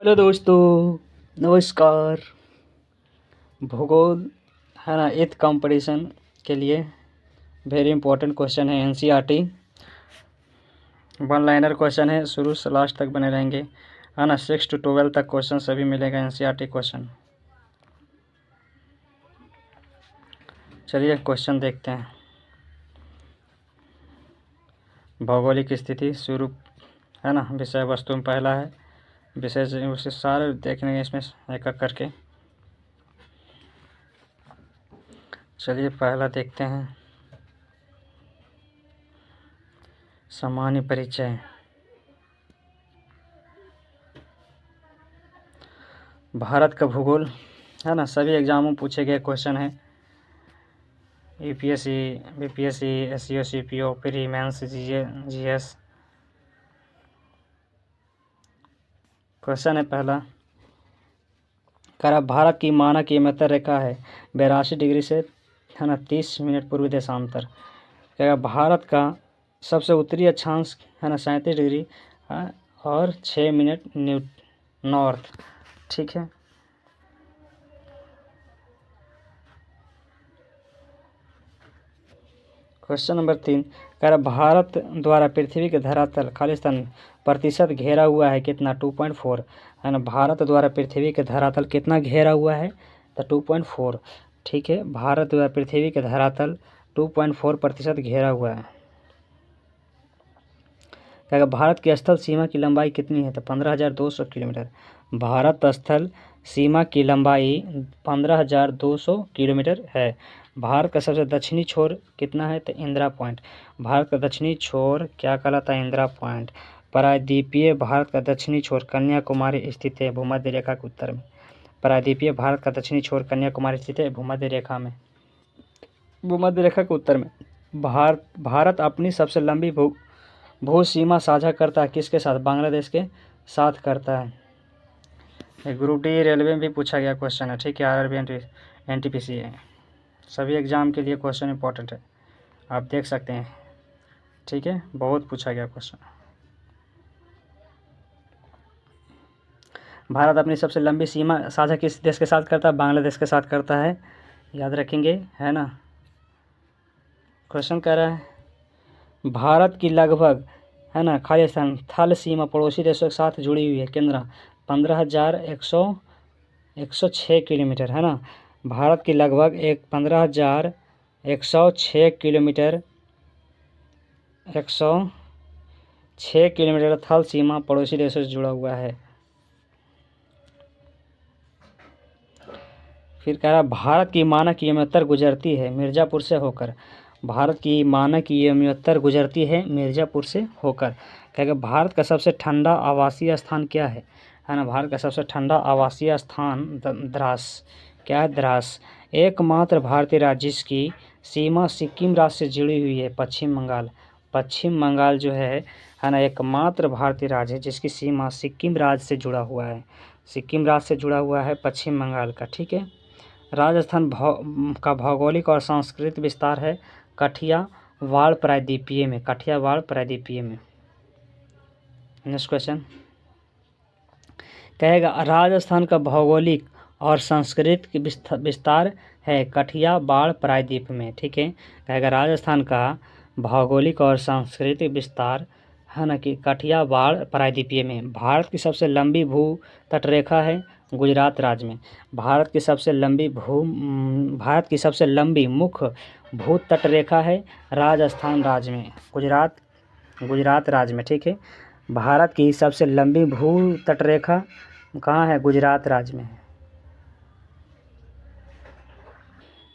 Hello दोस्तों, नमस्कार। भूगोल है ना, एथ कंपटीशन के लिए वेरी इंपॉर्टेंट क्वेश्चन है। एनसीईआरटी वन लाइनर क्वेश्चन है, शुरू से लास्ट तक बने रहेंगे है ना। 6 to 12 तक क्वेश्चन सभी मिलेगा एनसीईआरटी क्वेश्चन। चलिए क्वेश्चन देखते हैं। भौगोलिक स्थिति शुरू है ना, विषय वस्तु में पहला है। विषय उसे सारे देखने इसमें एक एक करके। चलिए पहला देखते हैं, सामान्य परिचय। भारत का भूगोल है ना, सभी एग्जामों में पूछे गए क्वेश्चन है। UPSC, BPSC, SCO, CPO, pre mains, GS. Question है पहला, भारत की मानक हिमोत्तर रेखा है 82 डिग्री से है ना 30 मिनट पूर्वी देशांतर। भारत का सबसे उत्तरी अक्षांश है ना 37 डिग्री और 6 मिनट नॉर्थ। ठीक है। क्वेश्चन नंबर 3, भारत द्वारा पृथ्वी के धरातल खालिस्तान प्रतिशत घेरा हुआ है कितना? 2.4 है ना। भारत द्वारा पृथ्वी के धरातल कितना घेरा हुआ है? तो 2.4। ठीक है, भारत द्वारा पृथ्वी के धरातल 2.4% घेरा हुआ है। क्या भारत की स्थल सीमा की लंबाई कितनी है? तो 15,200 किलोमीटर। भारत स्थल सीमा की लंबाई 15,200 किलोमीटर है। भारत का सबसे दक्षिणी छोर कितना है? तो इंदिरा पॉइंट। भारत का दक्षिणी छोर क्या कहलाता है? इंदिरा पॉइंट। प्रायद्वीपीय भारत का दक्षिणी छोर कन्याकुमारी स्थित है भूमध्य रेखा के उत्तर में। प्रायद्वीपीय भारत का दक्षिणी छोर कन्याकुमारी स्थित है भूमध्य रेखा में, भूमध्य रेखा के उत्तर में। भारत अपनी सबसे लंबी भू सीमा साझा करता है किसके साथ? बांग्लादेश के साथ करता है। ग्रुप डी रेलवे में भी पूछा गया क्वेश्चन है। ठीक है, आरआरबी, एनटीपीसी है, सभी एग्जाम के लिए क्वेश्चन इंपॉर्टेंट है, आप देख सकते हैं। ठीक है, बहुत पूछा गया क्वेश्चन। भारत अपनी सबसे लंबी सीमा साझा किस देश के साथ करता है? बांग्लादेश के साथ करता है, याद रखेंगे है ना। क्वेश्चन कह रहा है भारत की लगभग है ना खालिस्तान थल सीमा पड़ोसी देशों के साथ जुड़ी हुई है कितना? 15,106 किलोमीटर है ना। भारत की लगभग 15,106 किलोमीटर 106 किलोमीटर थल सीमा पड़ोसी देशों से जुड़ा हुआ है। फिर कह रहा भारत की मानक हिमोत्तर गुजरती है मिर्ज़ापुर से होकर। भारत की मानक हिमोत्तर गुजरती है मिर्ज़ापुर से होकर। कहेगा भारत का सबसे ठंडा आवासीय स्थान क्या है ना। भारत का सबसे ठंडा आवासीय स्थान द्रास। क्या है? द्रास। एकमात्र भारतीय राज्य जिसकी सीमा सिक्किम राज्य से जुड़ी हुई है पश्चिम बंगाल। पश्चिम बंगाल जो है ना, एकमात्र भारतीय राज्य है जिसकी सीमा सिक्किम राज्य से जुड़ा हुआ है। सिक्किम राज्य से जुड़ा हुआ है पश्चिम बंगाल का। ठीक है। राजस्थान का भौगोलिक और सांस्कृतिक विस्तार है काठियावाड़ प्रायद्वीपीय में। काठियावाड़ प्रायद्वीपीय में। नेक्स्ट क्वेश्चन कहेगा राजस्थान का भौगोलिक और सांस्कृतिक विस्तार है काठियावाड़ प्रायद्वीप में। ठीक है, कहेगा राजस्थान का भौगोलिक और सांस्कृतिक विस्तार है ना कि काठियावाड़ प्रायद्वीपीय में। भारत की सबसे लंबी भू तटरेखा है गुजरात राज्य में। भारत की सबसे लंबी मुख्य भू तटरेखा है राजस्थान राज्य में, गुजरात राज्य में। ठीक है, भारत की सबसे लंबी भू तटरेखा कहाँ है? गुजरात राज्य में।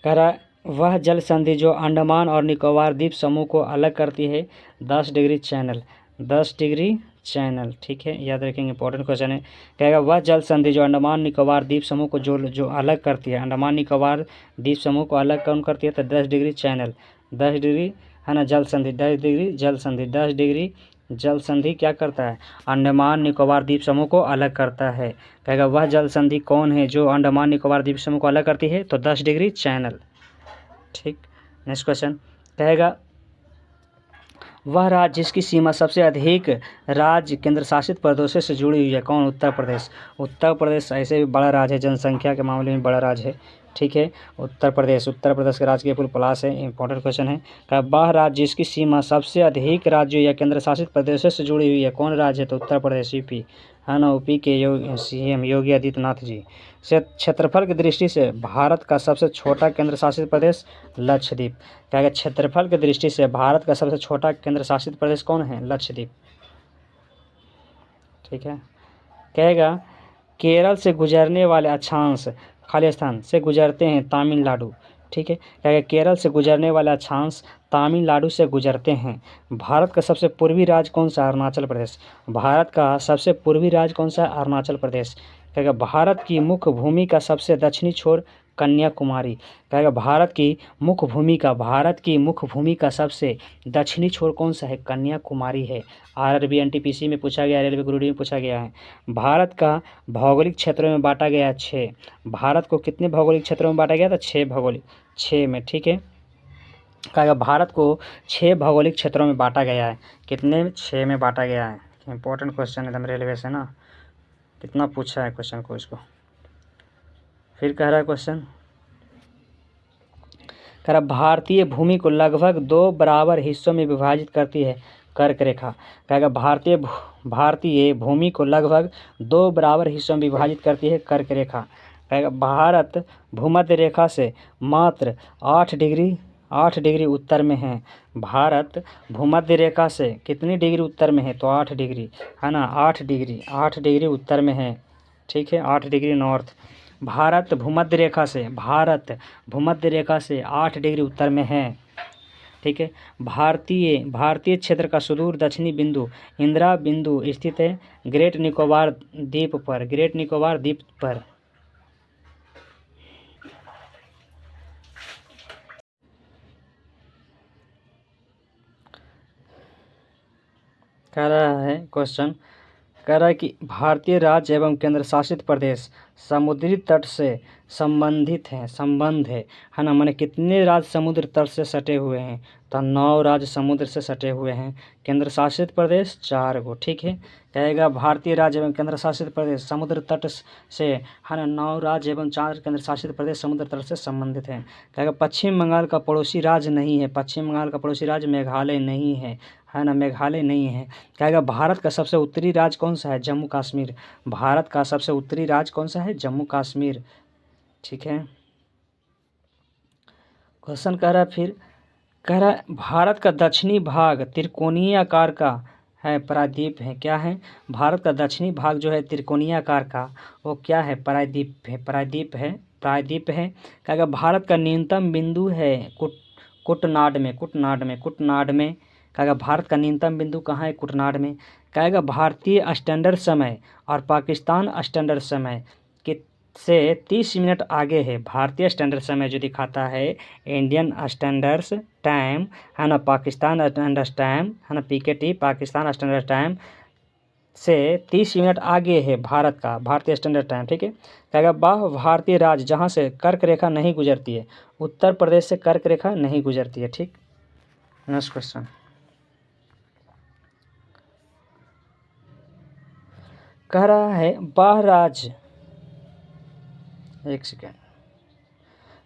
कह रहा वह जल संधि जो अंडमान और निकोबार द्वीप समूह को अलग करती है 10 डिग्री चैनल। 10 degree channel. ठीक है, याद रखेंगे, इंपॉर्टेंट क्वेश्चन है। कहेगा वह जल संधि जो अंडमान निकोबार द्वीप समूह को जो अलग करती है, अंडमान निकोबार द्वीप समूह को अलग कौन करती है? तो 10 डिग्री चैनल। 10 डिग्री है ना जल संधि, 10 डिग्री जल संधि, 10 डिग्री जल संधि क्या करता है? अंडमान निकोबार द्वीप समूह को अलग करता है। कहेगा वह जल संधि कौन है जो अंडमान निकोबार द्वीप समूह को अलग करती है? तो 10 डिग्री चैनल। ठीक, नेक्स्ट क्वेश्चन कहेगा वह राज्य जिसकी सीमा सबसे अधिक राज्य केंद्र शासित प्रदेशों से जुड़ी हुई है कौन? उत्तर प्रदेश। उत्तर प्रदेश ऐसे भी बड़ा राज्य है, जनसंख्या के मामले में बड़ा राज्य है, ठीक है। उत्तर प्रदेश के राजकीय पुल पलाश है। इंपॉर्टेंट क्वेश्चन है। का वह राज्य जिसकी सीमा सबसे अधिक राज्यों या केंद्र शासित प्रदेशों से जुड़ी हुई है कौन राज्य है? तो उत्तर प्रदेश, यूपी है ना। यूपी के सीएम योगी आदित्यनाथ जी। क्षेत्रफल की दृष्टि से भारत का सबसे छोटा केंद्र शासित प्रदेश लक्षद्वीप। क्या क्षेत्रफल की दृष्टि से भारत का सबसे छोटा केंद्र शासित प्रदेश कौन है? लक्षद्वीप, ठीक है। कहेगा केरल से गुजरने वाले अक्षांश खालिस्तान से गुजरते हैं तमिलनाडु, ठीक है। कहेगा केरल से गुजरने वाले अक्षांश तमिलनाडु से गुजरते हैं। भारत का सबसे पूर्वी राज्य कौन सा? अरुणाचल प्रदेश। भारत का सबसे पूर्वी राज्य कौन सा? अरुणाचल प्रदेश। कहेगा भारत की मुख्य भूमि का सबसे दक्षिणी छोर कन्याकुमारी। कहेगा भारत की मुख्य भूमि का सबसे दक्षिणी छोर कौन सा है? कन्याकुमारी है। आरआरबी एनटीपीसी में पूछा गया, रेलवे ग्रुप डी में पूछा गया है। भारत का भौगोलिक क्षेत्रों में बांटा गया है 6। भारत को कितने भौगोलिक क्षेत्रों में बांटा गया था? 6 में, ठीक है। कहेगा भारत को 6 भौगोलिक क्षेत्रों में बांटा गया है। कितने? 6 में बांटा गया है। इंपॉर्टेंट क्वेश्चन एकदम रेलवे से ना, कितना पूछा है क्वेश्चन को इसको। फिर कह रहा है क्वेश्चन, कह रहा भारतीय भूमि को लगभग 2 बराबर हिस्सों में विभाजित करती है कर्क रेखा। कहेगा भारतीय भूमि को लगभग 2 बराबर हिस्सों में विभाजित करती है कर्क रेखा। कहेगा भारत भूमध्य रेखा से मात्र 8 डिग्री उत्तर में है। भारत भूमध्य रेखा से कितनी डिग्री उत्तर में है? तो 8 डिग्री, है ना। 8 डिग्री उत्तर में है, ठीक है। 8 डिग्री नॉर्थ। भारत भूमध्य रेखा से 8 डिग्री उत्तर में है, ठीक है। भारतीय क्षेत्र का सुदूर दक्षिणी बिंदु इंदिरा बिंदु स्थित है ग्रेट निकोबार द्वीप पर। कह रहा है क्वेश्चन, कह रहा है कि भारतीय राज्य एवं केंद्र शासित प्रदेश समुद्री तट से संबंध है ना। माने कितने राज्य समुद्र तट से सटे हुए हैं? तो 9 राज्य समुद्र से सटे हुए हैं। केंद्र शासित प्रदेश 4 गो, ठीक है। कहेगा भारतीय राज्य एवं केंद्र शासित प्रदेश समुद्र तट से, है ना। 9 राज्य एवं 4 केंद्र शासित प्रदेश समुद्र तट से संबंधित हैं। कहेगा पश्चिम बंगाल का पड़ोसी राज्य नहीं है। पश्चिम बंगाल का पड़ोसी राज्य मेघालय नहीं है ना। मेघालय नहीं है। कहेगा भारत का सबसे उत्तरी राज्य कौन सा है? जम्मू कश्मीर। भारत का सबसे उत्तरी राज्य कौन सा है? जम्मू कश्मीर, ठीक है। क्वेश्चन कह रहा है, फिर कह रहा है भारत का दक्षिणी भाग त्रिकोणीय आकार का है, प्रायद्वीप है। क्या है? भारत का दक्षिणी भाग जो है त्रिकोणीय आकार का, वो क्या है? प्रायद्वीप है। कहेगा भारत का न्यूनतम बिंदु है कुटनाड में। कहेगा भारत का न्यूनतम बिंदु कहाँ है? कुटनाड में। कहेगा भारतीय स्टैंडर्ड समय और पाकिस्तान स्टैंडर्ड समय से 30 मिनट आगे है। भारतीय स्टैंडर्ड समय जो दिखाता है इंडियन स्टैंडर्ड टाइम, है ना। पाकिस्तान स्टैंडर्ड टाइम, है ना। पीकेटी पाकिस्तान स्टैंडर्ड टाइम से 30 मिनट आगे है भारत का भारतीय स्टैंडर्ड टाइम, ठीक है। कहेगा वह भारतीय राज्य जहाँ से कर्क रेखा नहीं गुजरती है। उत्तर प्रदेश से कर्क रेखा नहीं गुजरती है, ठीक। नेक्स्ट क्वेश्चन, कह रहा है वह राज्य, एक सेकेंड,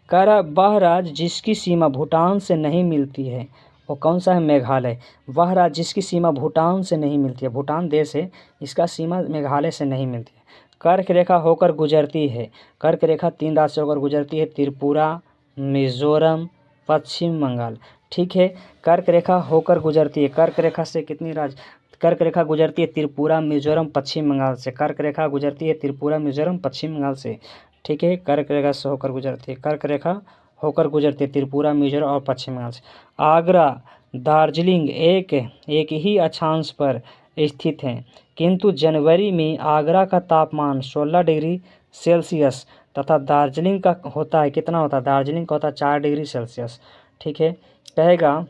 कह रहा वह राज्य जिसकी सीमा भूटान से नहीं मिलती है वो कौन सा है? मेघालय। वह राज्य जिसकी सीमा भूटान से नहीं मिलती है, भूटान देश है, इसका सीमा मेघालय से नहीं मिलती है। कर्क रेखा होकर गुजरती है। कर्क रेखा 3 राज्य से होकर गुजरती है, त्रिपुरा, मिजोरम, पश्चिम बंगाल, ठीक है। कर्क रेखा होकर गुजरती है। कर्क रेखा से कितनी राज्य? कर्क रेखा गुजरती है त्रिपुरा, मिजोरम, पश्चिम बंगाल से। कर्क रेखा गुजरती है त्रिपुरा, मिजोरम, पश्चिम बंगाल से, ठीक है। कर्क रेखा से होकर गुजरती है। कर्क रेखा होकर गुजरती है त्रिपुरा, मिजोरम और पश्चिम बंगाल से। आगरा, दार्जिलिंग एक ही अक्षांश पर स्थित हैं, किंतु जनवरी में आगरा का तापमान 16 डिग्री सेल्सियस तथा दार्जिलिंग का होता है, कितना होता है? दार्जिलिंग का होता है 4 डिग्री सेल्सियस, ठीक है। कहेगा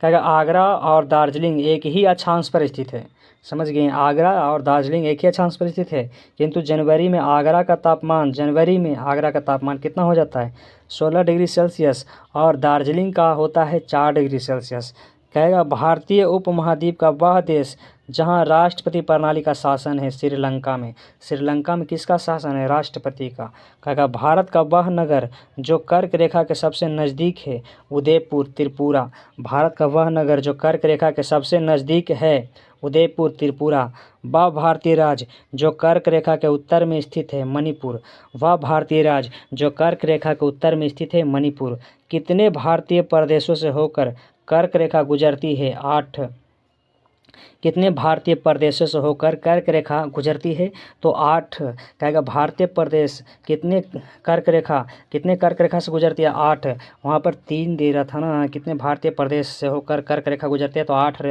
आगरा और दार्जिलिंग एक ही अक्षांश पर स्थित है। समझ गए। आगरा और दार्जिलिंग एक ही अक्षांश पर स्थित है, किंतु जनवरी में आगरा का तापमान कितना हो जाता है 16 डिग्री सेल्सियस और दार्जिलिंग का होता है 4 डिग्री सेल्सियस। कहेगा भारतीय उपमहाद्वीप का वह देश जहां राष्ट्रपति प्रणाली का शासन है श्रीलंका में। श्रीलंका में किसका शासन है? राष्ट्रपति का। कहेगा भारत का वह नगर जो कर्क रेखा के सबसे नज़दीक है उदयपुर त्रिपुरा। भारत का वह नगर जो कर्क रेखा के सबसे नज़दीक है उदयपुर त्रिपुरा। वह भारतीय राज्य जो कर्क रेखा के उत्तर में स्थित है मणिपुर। वह भारतीय राज्य जो कर्क रेखा के उत्तर में स्थित है मणिपुर। कितने भारतीय प्रदेशों से होकर कर्क रेखा गुजरती है? 8। कितने भारतीय प्रदेशों से होकर कर्क रेखा गुजरती है? तो 8। कहेगा भारतीय प्रदेश कितने कर्क रेखा से गुजरती है? 8। वहाँ पर 3 दे रहा था ना, कितने भारतीय प्रदेश से होकर कर्क रेखा गुजरती है, तो 8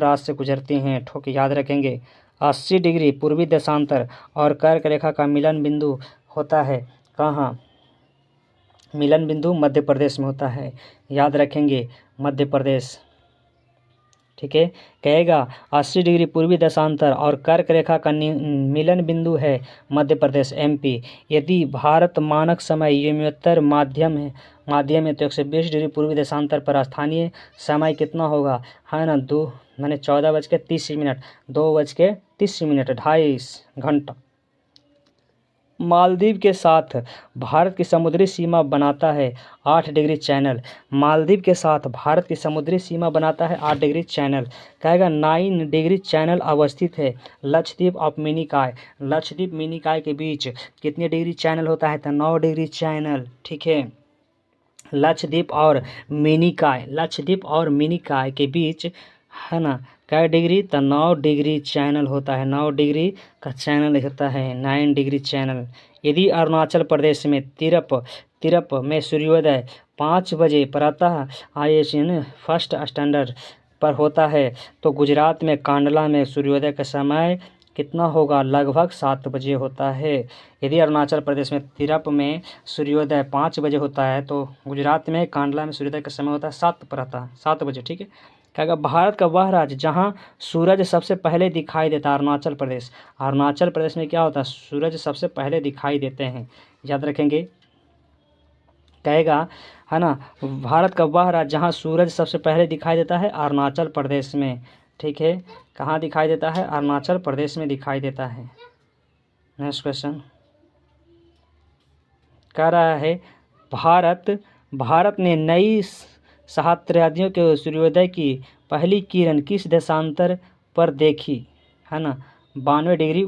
राज्य से गुजरती हैं। ठोक याद रखेंगे। 80 डिग्री पूर्वी देशांतर और कर्क रेखा का मिलन बिंदु होता है कहाँ? मिलन बिंदु मध्य प्रदेश में होता है, याद रखेंगे, मध्य प्रदेश। ठीक है। कहेगा 80 डिग्री पूर्वी देशांतर और कर्क रेखा का मिलन बिंदु है मध्य प्रदेश MP। यदि भारत मानक समय युमोत्तर माध्यम है तो 120 डिग्री पूर्वी देशांतर पर स्थानीय समय कितना होगा? है ना 14:30, 2:30, 2:30 घंटा। मालदीव के साथ भारत की समुद्री सीमा बनाता है 8 डिग्री चैनल। मालदीव के साथ भारत की समुद्री सीमा बनाता है 8 डिग्री चैनल। कहेगा 9 डिग्री चैनल अवस्थित है लक्षद्वीप और मिनिकॉय। लक्षद्वीप मिनिकॉय के बीच कितने डिग्री चैनल होता है? तो 9 डिग्री चैनल। ठीक है। लक्षद्वीप और मिनिकॉय के बीच है ना क्या डिग्री? तो 9 डिग्री चैनल होता है। 9 डिग्री का चैनल होता है, 9 डिग्री चैनल। यदि अरुणाचल प्रदेश में तिरप में सूर्योदय 5 बजे प्रातः ISN फर्स्ट स्टैंडर्ड पर होता है तो गुजरात में कांडला में सूर्योदय का समय कितना होगा? लगभग 7 बजे होता है। यदि अरुणाचल प्रदेश में तिरप में सूर्योदय 5 बजे होता है तो गुजरात में कांडला में सूर्योदय का समय होता है 7 बजे। ठीक है। कहेगा भारत का वह राज्य जहां सूरज सबसे पहले दिखाई देता है अरुणाचल प्रदेश। अरुणाचल प्रदेश में क्या होता है? सूरज सबसे पहले दिखाई देते हैं, याद रखेंगे। कहेगा है ना भारत का वह राज्य जहां सूरज सबसे पहले दिखाई देता है अरुणाचल प्रदेश में। ठीक है। कहाँ दिखाई देता है? अरुणाचल प्रदेश में दिखाई देता है। नेक्स्ट क्वेश्चन कह रहा है भारत ने नई सहस्राब्दियों के सूर्योदय की पहली किरण किस देशांतर पर देखी? है ना 92 डिग्री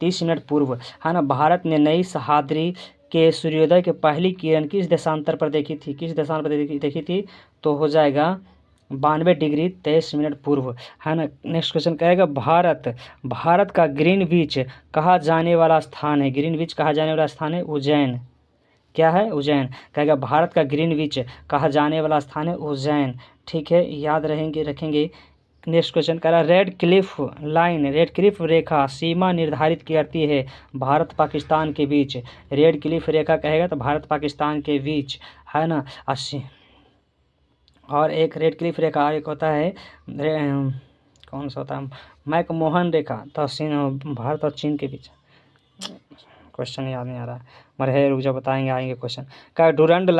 30 मिनट पूर्व। है ना भारत ने नई सहस्राब्दी के सूर्योदय की पहली किरण किस देशांतर पर देखी थी? देखी थी तो हो जाएगा 92 डिग्री 23 मिनट पूर्व। है ना। नेक्स्ट क्वेश्चन कहेगा भारत का ग्रीनविच कहा जाने वाला स्थान है? ग्रीनविच कहा जाने वाला स्थान है उज्जैन। क्या है? उज्जैन। कहेगा भारत का ग्रीनविच कहा जाने वाला स्थान है उज्जैन। ठीक है, याद रखेंगे। नेक्स्ट क्वेश्चन कह रहा है रेड क्लिफ रेखा सीमा निर्धारित करती है भारत पाकिस्तान के बीच। रेड क्लिफ रेखा कहेगा तो भारत पाकिस्तान के बीच, है ना 80। और एक रेड क्लिफ रेखा एक होता है कौन सा होता है? मैकमोहन रेखा, तो भारत और चीन के बीच। क्वेश्चन याद नहीं आ रहा है मगर रुक जाओ बताएंगे, आएंगे क्वेश्चन। क्या डुरंड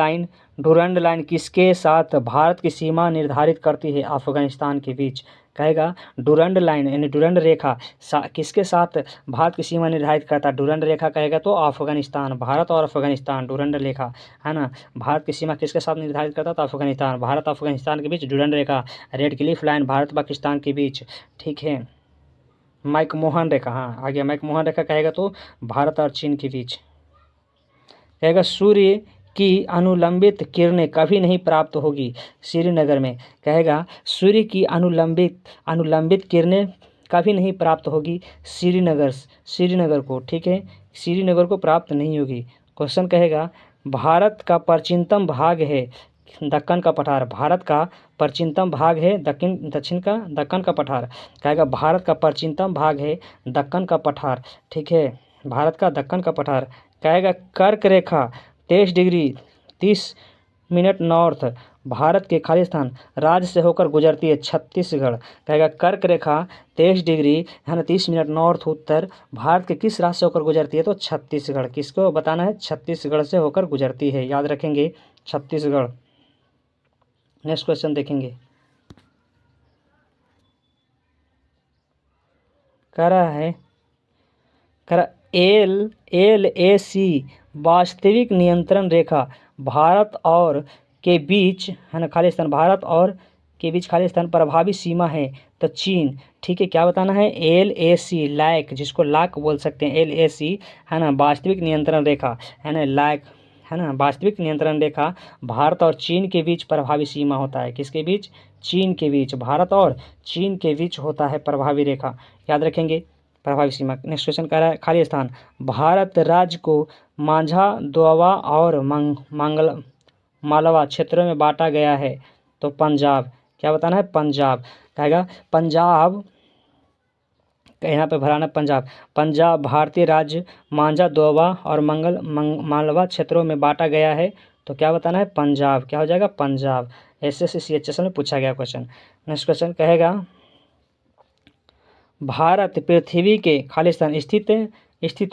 लाइन किसके साथ भारत की सीमा निर्धारित करती है अफगानिस्तान के बीच? कहेगा डुरंड लाइन यानी डुरंड रेखा किसके साथ भारत की सीमा निर्धारित करता है? डुरंड रेखा कहेगा तो अफगानिस्तान, भारत और अफगानिस्तान डुरंड रेखा, है ना। भारत की सीमा किसके साथ निर्धारित करता है? तो अफगानिस्तान, भारत अफगानिस्तान के बीच डुरंड रेखा। Radcliffe line Bharat Pakistan के बीच। ठीक है। मैकमोहन रेखा, हाँ आ गया। मैकमोहन रेखा कहेगा तो भारत और चीन के बीच। कहेगा सूर्य की अनुलंबित किरणें कभी नहीं प्राप्त होगी श्रीनगर में। कहेगा सूर्य की अनुलंबित किरणें कभी नहीं प्राप्त होगी श्रीनगर को। ठीक है, श्रीनगर को प्राप्त नहीं होगी। क्वेश्चन कहेगा भारत का प्राचीनतम भाग है दक्कन का पठार। भारत का प्राचीनतम भाग है दक्कन का पठार। कहेगा भारत का प्राचीनतम भाग है दक्कन का पठार। ठीक है, भारत का दक्कन का पठार। कहेगा कर्क रेखा 23 डिग्री 30 मिनट नॉर्थ भारत के खालिस्तान राज्य से होकर गुजरती है छत्तीसगढ़। कहेगा कर्क रेखा 23 डिग्री है ना 30 मिनट नॉर्थ उत्तर भारत के किस राज्य से होकर गुजरती है? तो छत्तीसगढ़। किसको बताना है? छत्तीसगढ़ से होकर गुजरती है, याद रखेंगे छत्तीसगढ़। नेक्स्ट क्वेश्चन देखेंगे। कह रहा है LAC वास्तविक नियंत्रण रेखा भारत और के बीच है ना खालिस्तान, भारत और के बीच खालिस्तान प्रभावी सीमा है तो चीन। ठीक है, क्या बताना है? LAC लैक, जिसको लाक बोल सकते हैं, LAC है ना वास्तविक नियंत्रण रेखा है ना, लैक है ना वास्तविक नियंत्रण रेखा भारत और चीन के बीच प्रभावी सीमा होता है। किसके बीच? चीन के बीच, भारत और चीन के बीच होता है प्रभावी रेखा, याद रखेंगे प्रभावी सीमा। नेक्स्ट क्वेश्चन कह रहा है खालिस्तान भारत राज्य को माझा, दोवा और मालवा क्षेत्रों में बांटा गया है तो पंजाब। क्या बताना है? पंजाब। कहेगा पंजाब, यहाँ पे भराना पंजाब भारतीय राज्य मांझा, दोवा और मालवा क्षेत्रों में बांटा गया है तो क्या बताना है? पंजाब। क्या हो जाएगा? पंजाब। SSC CHS में पूछा गया क्वेश्चन। नेक्स्ट क्वेश्चन कहेगा भारत पृथ्वी के खालिस्तान स्थित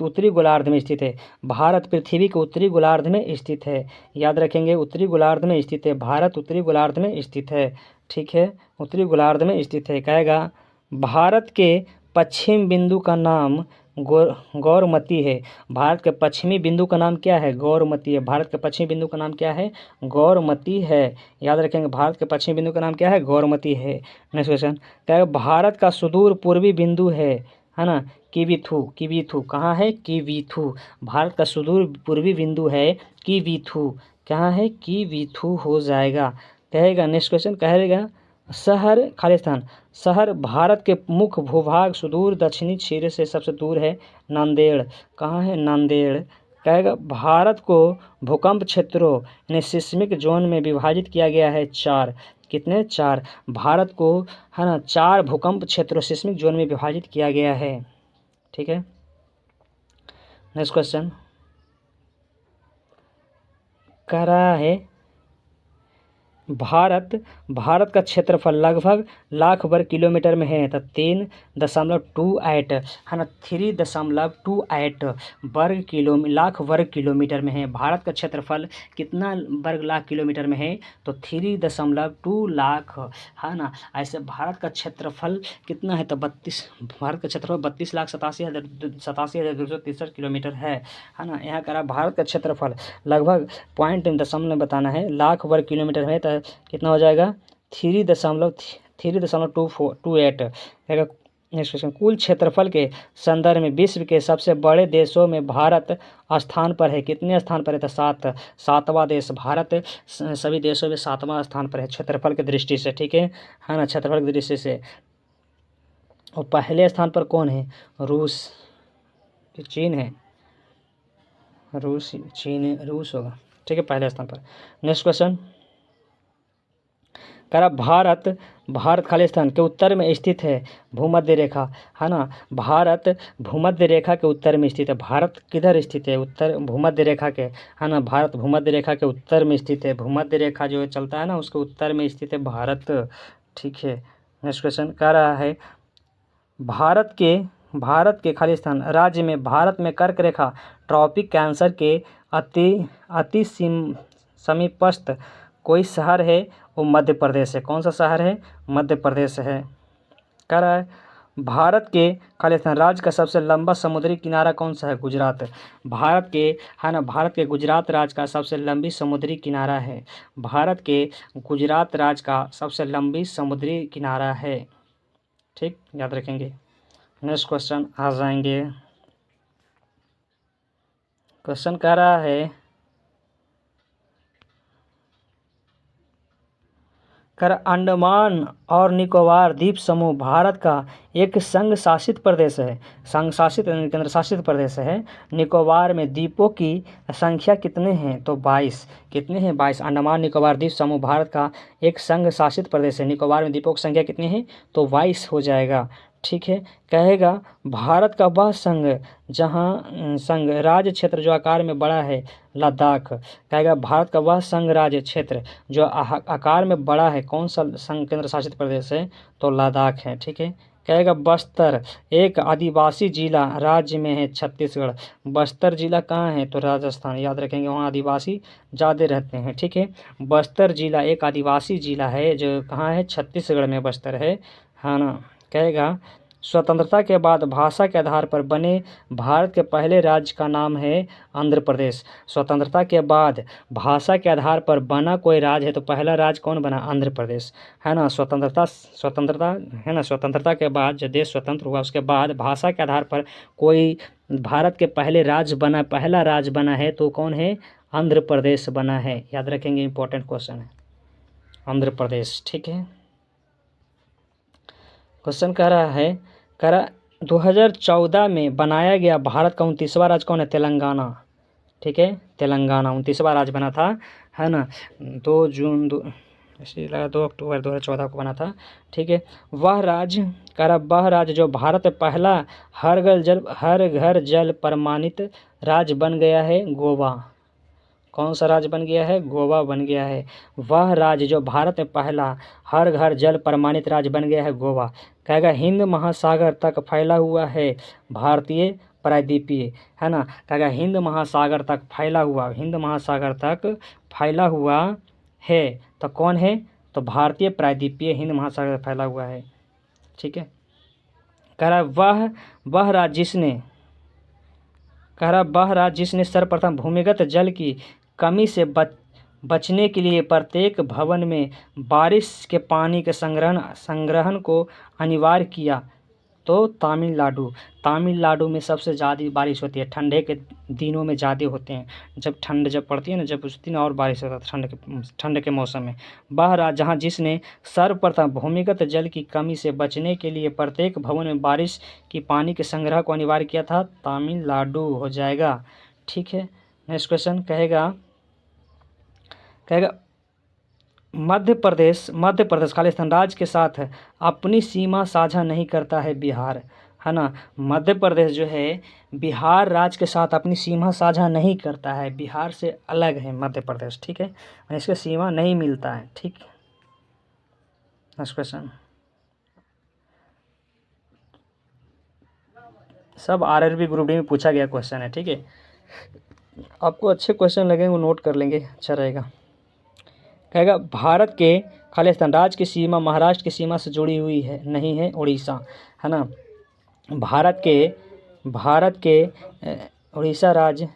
उत्तरी गोलार्ध में स्थित है। भारत पृथ्वी के उत्तरी गोलार्ध में स्थित है, याद रखेंगे उत्तरी गोलार्ध में स्थित है, भारत उत्तरी गोलार्ध में स्थित है। ठीक है, उत्तरी गोलार्ध में स्थित है। कहेगा भारत के पश्चिम बिंदु का नाम गौरमती है। भारत के पश्चिमी बिंदु का नाम क्या है? गौरमती है। भारत के पश्चिमी बिंदु का नाम क्या है? गौरमती है, याद रखेंगे भारत के पश्चिमी बिंदु का नाम क्या है? गौरमती है। नेक्स्ट क्वेश्चन क्या है? भारत का सुदूर पूर्वी बिंदु है ना किवीथू। कहाँ है? किवीथू। भारत का सुदूर पूर्वी बिंदु है किवीथू। कहाँ है? किवीथू हो जाएगा। कहेगा नेक्स्ट क्वेश्चन कहेगा शहर खालिस्तान शहर भारत के मुख्य भूभाग सुदूर दक्षिणी क्षेत्र से सबसे दूर है नांदेड़। कहाँ है? नांदेड़। कहेगा भारत को भूकंप क्षेत्रों यानी सिस्मिक जोन में विभाजित किया गया है 4। कितने? 4। भारत को है ना 4 भूकंप क्षेत्रों सिस्मिक जोन में विभाजित किया गया है। ठीक है, नेक्स्ट क्वेश्चन कह रहा है भारत का क्षेत्रफल लगभग लाख वर्ग किलोमीटर में है तो 3.28 है ना 3.28 लाख वर्ग किलोमीटर में है। भारत का क्षेत्रफल कितना वर्ग लाख किलोमीटर में है? तो 3.2 लाख है ना। ऐसे भारत का क्षेत्रफल कितना है? तो 32। भारत का क्षेत्रफल 32,87,263 किलोमीटर है ना। यहाँ कह रहा भारत का क्षेत्रफल लगभग पॉइंट दशमलव बताना है, लाख वर्ग किलोमीटर है तो कितना हो जाएगा? 3.228। नेक्स्ट क्वेश्चन कुल क्षेत्रफल के संदर्भ में विश्व के सबसे बड़े देशों में भारत स्थान पर है। कितने स्थान पर है? तो 7वां देश। भारत सभी देशों में 7वां स्थान पर है क्षेत्रफल की दृष्टि से। ठीक है ना, क्षेत्रफल की दृष्टि से। और पहले स्थान पर कौन है? रूस, चीन है। रूस होगा। ठीक है, पहले स्थान पर। नेक्स्ट क्वेश्चन कह रहा भारत खालिस्तान के उत्तर में स्थित है भूमध्य रेखा है ना। भारत भूमध्य रेखा के उत्तर में स्थित है। भारत किधर स्थित है? उत्तर भूमध्य रेखा के है ना। भारत भूमध्य रेखा के उत्तर में स्थित है। भूमध्य रेखा जो चलता है ना उसके उत्तर में स्थित है भारत। ठीक है, नेक्स्ट क्वेश्चन कह रहा है भारत के खालिस्तान राज्य में भारत में कर्क रेखा ट्रॉपिक कैंसर के अति समीपस्थ कोई शहर है वो मध्य प्रदेश है। कौन सा शहर है? मध्य प्रदेश है। कह रहा है भारत के खालिस्तान राज्य का सबसे लंबा समुद्री किनारा कौन सा है? गुजरात। भारत के गुजरात राज्य का सबसे लंबी समुद्री किनारा है। भारत के गुजरात राज्य का सबसे लंबी समुद्री किनारा है। ठीक, याद रखेंगे। नेक्स्ट क्वेश्चन आ जाएंगे। क्वेश्चन कह रहा है अंडमान और निकोबार द्वीप समूह भारत का एक संघ शासित प्रदेश है। केंद्र शासित प्रदेश है। निकोबार में द्वीपों की संख्या कितने हैं? तो 22। कितने हैं? 22। अंडमान निकोबार द्वीप समूह भारत का एक संघ शासित प्रदेश है। निकोबार में द्वीपों की संख्या कितनी है? तो 22 हो जाएगा। ठीक है। कहेगा भारत का वह संघ राज्य क्षेत्र जो आकार में बड़ा है लद्दाख। कहेगा भारत का वह संघ राज्य क्षेत्र जो आकार में बड़ा है कौन सा संघ केंद्र शासित प्रदेश है, तो लद्दाख है, ठीक है। कहेगा बस्तर एक आदिवासी जिला राज्य में है छत्तीसगढ़। बस्तर जिला कहाँ है, तो राजस्थान, याद रखेंगे वहाँ आदिवासी ज़्यादा रहते हैं, ठीक है। बस्तर जिला एक आदिवासी जिला है जो कहाँ है, छत्तीसगढ़ में बस्तर है ना। कहेगा स्वतंत्रता के बाद भाषा के आधार पर बने भारत के पहले राज्य का नाम है आंध्र प्रदेश। स्वतंत्रता के बाद भाषा के आधार पर बना कोई राज्य है तो पहला राज्य कौन बना, आंध्र प्रदेश, है ना। स्वतंत्रता है ना, स्वतंत्रता के बाद जब देश स्वतंत्र हुआ उसके बाद भाषा के आधार पर कोई भारत के पहले राज्य बना, पहला राज्य बना है तो कौन है, आंध्र प्रदेश बना है, याद रखेंगे, इंपॉर्टेंट क्वेश्चन है आंध्र प्रदेश, ठीक है। क्वेश्चन कह रहा 2014 में बनाया गया भारत का 29वां राज्य कौन है, तेलंगाना, ठीक है। तेलंगाना 29वां राज्य बना था, है ना, 2 अक्टूबर 2014 को बना था, ठीक है। वह राज्य जो भारत में पहला हर घर जल प्रमाणित राज्य बन गया है, गोवा। कौन सा राज्य बन गया है, गोवा बन गया है। वह राज्य जो भारत में पहला हर घर जल प्रमाणित राज्य बन गया है, गोवा। कहेगा हिंद महासागर तक फैला हुआ है भारतीय प्रायद्वीपीय, है ना। कहेगा हिंद महासागर तक फैला हुआ है तो कौन है, तो भारतीय प्रायद्वीपीय हिंद महासागर फैला हुआ है, ठीक है। कह रहा वह राज्य जिसने सर्वप्रथम भूमिगत जल की कमी से बचने के लिए प्रत्येक भवन में बारिश के पानी के संग्रहण को अनिवार्य किया, तो तमिलनाडु में सबसे ज़्यादा बारिश होती है, ठंडे के दिनों में ज़्यादा होते हैं, जब ठंड जब पड़ती है ना, जब उस दिन और बारिश होता है ठंड के मौसम में। वह राज्य जहाँ जिसने सर्वप्रथम भूमिगत जल की कमी से बचने के लिए प्रत्येक भवन में बारिश की पानी के संग्रह को अनिवार्य किया था, तमिलनाडु हो जाएगा, ठीक है। नेक्स्ट क्वेश्चन कहेगा मध्य प्रदेश खालिस्तान राज्य के साथ अपनी सीमा साझा नहीं करता है बिहार, है ना। मध्य प्रदेश जो है बिहार राज्य के साथ अपनी सीमा साझा नहीं करता है, बिहार से अलग है मध्य प्रदेश, ठीक है, इसके सीमा नहीं मिलता है, ठीक। नेक्स्ट क्वेश्चन सब आरआरबी ग्रुप डी में पूछा गया क्वेश्चन है, ठीक है। आपको अच्छे क्वेश्चन लगेंगे वो नोट कर लेंगे, अच्छा रहेगा। कहेगा भारत के खालिस्तान राज्य की सीमा महाराष्ट्र की सीमा से जुड़ी हुई है, नहीं है, उड़ीसा, है ना। भारत के उड़ीसा राज्य